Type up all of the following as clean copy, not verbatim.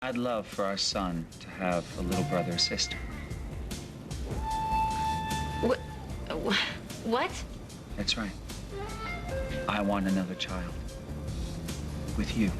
I'd love for our son to have a little brother or sister. What? That's right. I want another child. With you.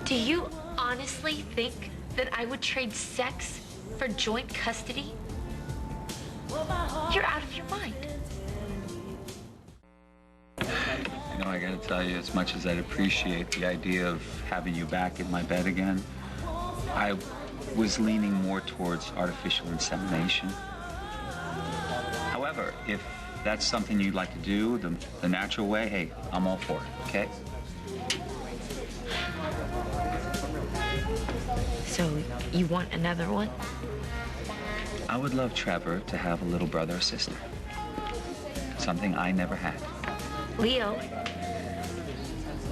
Do you honestly think that I would trade sex for joint custody? You're out of your mind. You know, I gotta tell you, as much as I'd appreciate the idea of having you back in my bed again, I was leaning more towards artificial insemination. However, if that's something you'd like to do, the natural way, hey, I'm all for it, okay? So, you want another one? I would love Trevor to have a little brother or sister. Something I never had. Leo?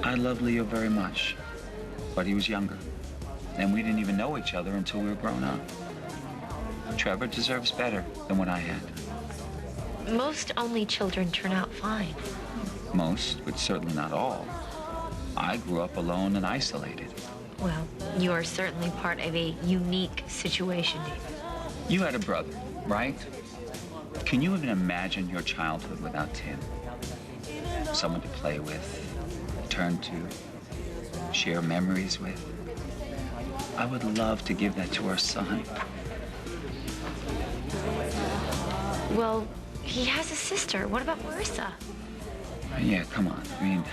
I love Leo very much, but he was younger. And we didn't even know each other until we were grown up. Trevor deserves better than what I had. Most only children turn out fine. Most, but certainly not all. I grew up alone and isolated. Well, you are certainly part of a unique situation, David. You had a brother, right? Can you even imagine your childhood without Tim? Someone to play with, turn to, share memories with. I would love to give that to our son. Well, he has a sister. What about Marissa? Yeah, come on. I mean,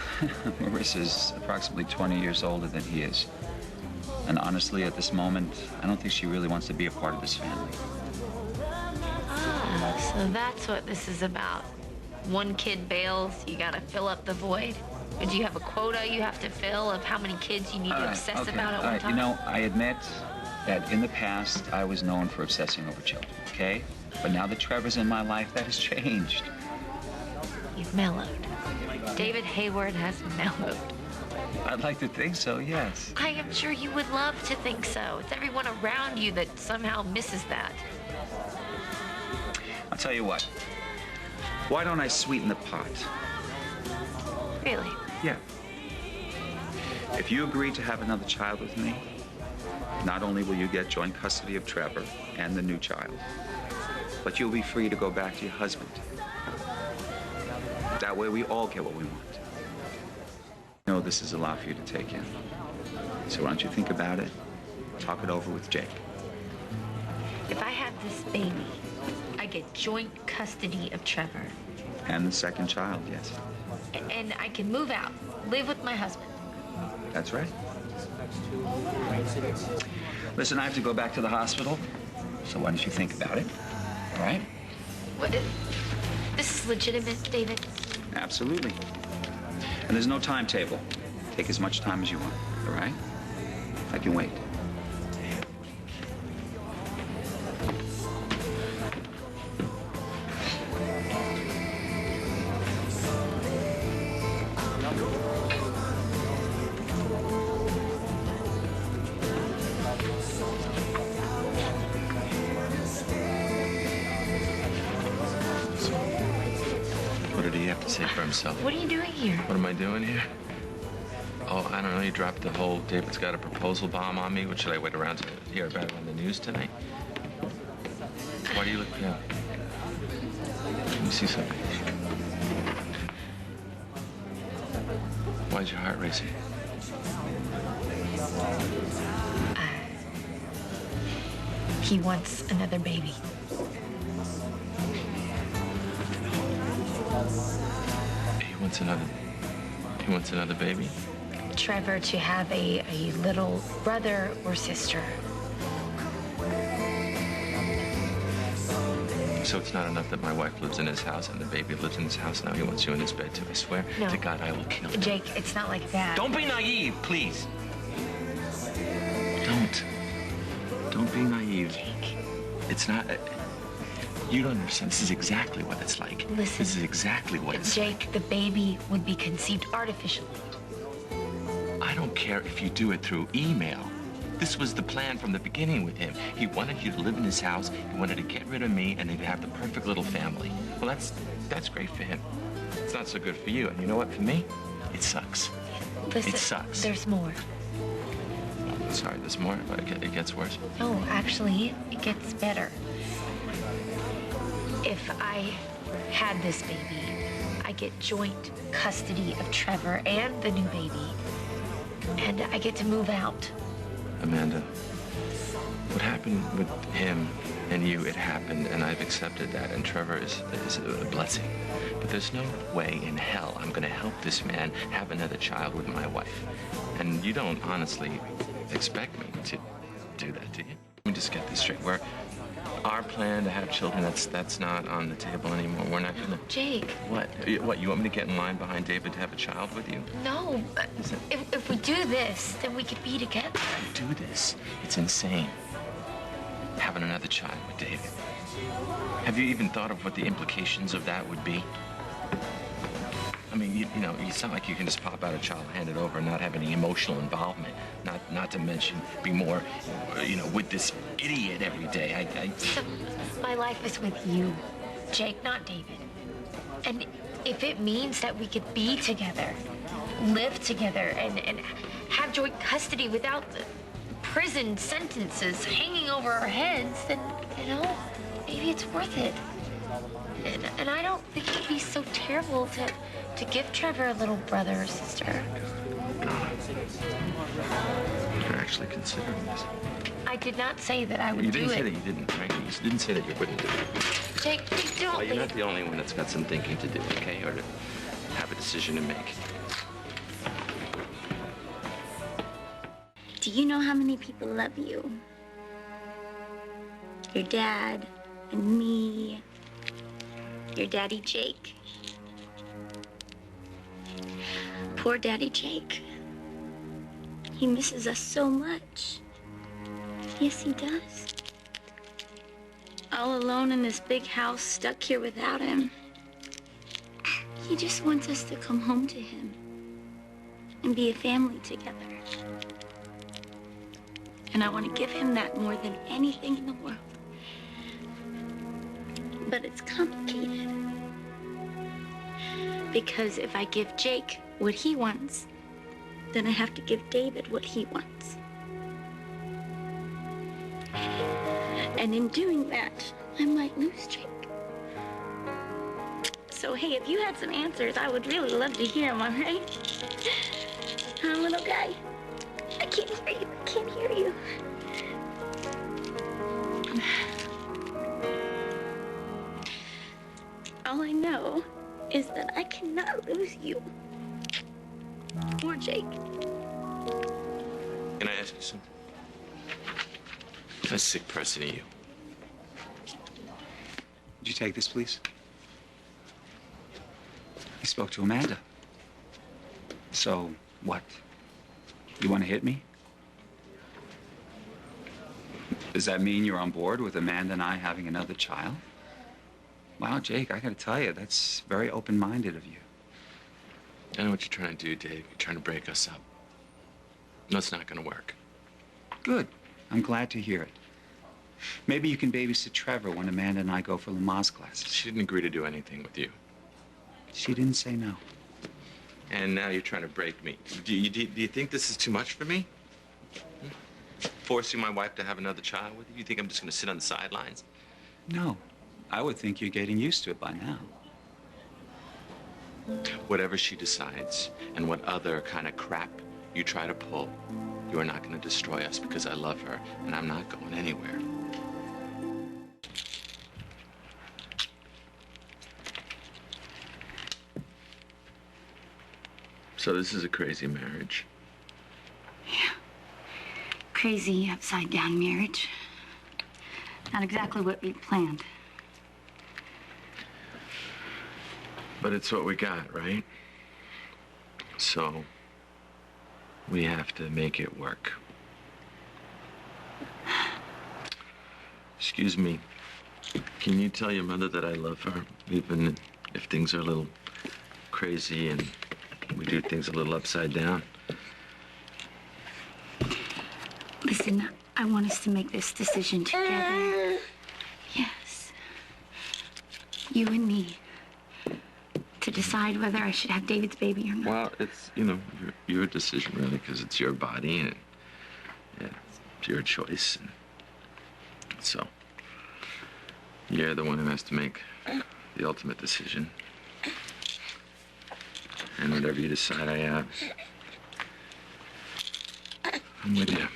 Marissa's approximately 20 years older than he is. And honestly, at this moment, I don't think she really wants to be a part of this family. Ah, so that's what this is about. One kid bails, you gotta fill up the void. Or do you have a quota you have to fill of how many kids you need to obsess about at one time? You know, I admit that in the past, I was known for obsessing over children, okay? But now that Trevor's in my life, that has changed. You've mellowed. David Hayward has mellowed. I'd like to think so, yes. I am sure you would love to think so. It's everyone around you that somehow misses that. I'll tell you what. Why don't I sweeten the pot? Really? Yeah. If you agree to have another child with me, not only will you get joint custody of Trevor and the new child, but you'll be free to go back to your husband. That way we all get what we want. I know this is a lot for you to take in. So why don't you think about it, talk it over with Jake. If I have this baby, I get joint custody of Trevor. And the second child, yes. And I can move out, live with my husband. That's right. Listen, I have to go back to the hospital, so why don't you think about it, all right? What? This is legitimate, David? Absolutely. And there's no timetable. Take as much time as you want, all right? I can wait. Say for himself. What are you doing here? What am I doing here? Oh, I don't know. You dropped the whole David's got a proposal bomb on me. What should I wait around to hear about it on the news tonight? Why do you look pale? Let me see something. Why's your heart racing? He wants another baby. He wants another baby? Trevor to have a little brother or sister. So it's not enough that my wife lives in his house and the baby lives in his house. Now he wants you in his bed too. I swear to God, I will kill him. Jake, it's not like that. Don't be naive, please. Don't be naive. Jake. It's not... You don't understand. This is exactly what it's like. Listen. This is exactly what it's like. Jake, the baby would be conceived artificially. I don't care if you do it through email. This was the plan from the beginning with him. He wanted you to live in his house. He wanted to get rid of me, and they'd have the perfect little family. Well, that's great for him. It's not so good for you. And you know what? For me, it sucks. Listen, It sucks. There's more. Sorry, there's more, but it gets worse. No, actually, it gets better. If I had this baby, I get joint custody of Trevor and the new baby. And I get to move out. Amanda, what happened with him and you, it happened, and I've accepted that, and Trevor is a blessing. But there's no way in hell I'm gonna help this man have another child with my wife. And you don't honestly expect me to do that, do you? Let me just get this straight. Our plan to have children, that's not on the table anymore. We're not gonna... Jake. What? What, you want me to get in line behind David to have a child with you? No, but if we do this, then we could be together. Do this. It's insane. Having another child with David. Have you even thought of what the implications of that would be? I mean, you know, it's not like you can just pop out a child, hand it over, and not have any emotional involvement. Not to mention be more, you know, with this idiot every day. So, my life is with you, Jake, not David. And if it means that we could be together, live together, and have joint custody without the prison sentences hanging over our heads, then, you know, maybe it's worth it. And I don't think it'd be so terrible to give Trevor a little brother or sister. You're actually considering this. I did not say that I would do it. You didn't say that you didn't, right? You didn't say that you wouldn't do it. Jake, please don't. Well, you're not the only one that's got some thinking to do, okay? Or to have a decision to make. Do you know how many people love you? Your dad and me, your daddy Jake. Poor daddy Jake. He misses us so much. Yes, he does. All alone in this big house, stuck here without him. He just wants us to come home to him and be a family together. And I want to give him that more than anything in the world. But it's complicated. Because if I give Jake what he wants, then I have to give David what he wants. And in doing that, I might lose Jake. So, hey, if you had some answers, I would really love to hear them, all right? Huh, little guy? I can't hear you. I can't hear you. All I know is that I cannot lose you. Or Jake. Can I ask you something? How sick person are you? Would you take this, please? I spoke to Amanda. So, what? You want to hit me? Does that mean you're on board with Amanda and I having another child? Wow, Jake, I gotta tell you, that's very open-minded of you. I know what you're trying to do, Dave. You're trying to break us up. No, it's not gonna work. Good. I'm glad to hear it. Maybe you can babysit Trevor when Amanda and I go for Lamaze classes. She didn't agree to do anything with you. She didn't say no. And now you're trying to break me. Do you think this is too much for me? Forcing my wife to have another child with you? You think I'm just gonna sit on the sidelines? No. I would think you're getting used to it by now. Whatever she decides, and what other kind of crap you try to pull, you are not gonna destroy us because I love her, and I'm not going anywhere. So this is a crazy marriage. Yeah. Crazy upside-down marriage. Not exactly what we planned. But it's what we got, right? So we have to make it work. Excuse me. Can you tell your mother that I love her, even if things are a little crazy and we do things a little upside down? Listen, I want us to make this decision together. Yes. You and me. to decide whether I should have David's baby or not. Well, it's, you know, your decision, really, because it's your body, and it's your choice. And so, you're the one who has to make the ultimate decision. And whatever you decide, I'm with you.